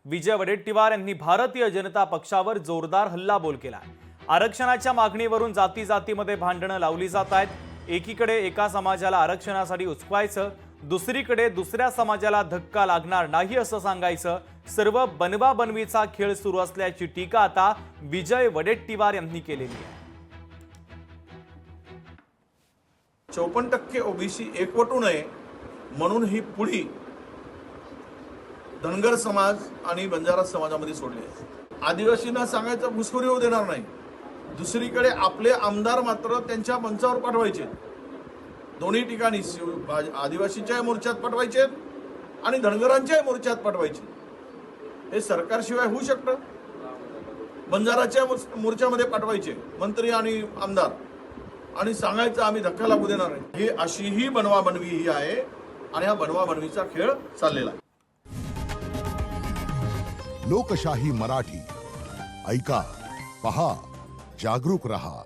विजय वडेट्टीवार यांनी भारतीय जनता पक्षावर जोरदार हल्लाबोल केला। आरक्षणाच्या मागणीवरून जाती जातीमध्ये भांडणं लावली जात आहेत। एकीकडे एका समाजाला आरक्षणासाठी उचकवायचं, दुसरीकडे दुसऱ्या समाजाला धक्का लागणार नाही असं सांगायचं, सर्व बनवाबनवीचा खेळ सुरू असल्याची टीका आता विजय वडेट्टीवार यांनी केलेली आहे। 54% ओबीसी एकवटू नये म्हणून ही पुढी धनगर समाज आणि बंजारा समाजामध्ये सोडली आहे। आदिवासींना सांगायचं घुसखोरी होऊ देणार नाही। दुसरीकडे आपले आमदार मात्र त्यांच्या मंचावर पाठवायचे, दोन्ही ठिकाणी आदिवासींच्या मोर्चात पाठवायचे आणि धनगरांच्या मोर्चात पाठवायचे। हे सरकारशिवाय होऊ शकतं? बंजाराच्या मोर्चामध्ये पाठवायचे मंत्री आणि आमदार आणि सांगायचं आम्ही धक्का लागू देणार नाही। ही अशी ही बनवाबनवी ही आहे आणि हा बनवाबनवीचा खेळ चाललेला आहे। लोकशाही मराठी ऐका, पहा, जागरूक रहा।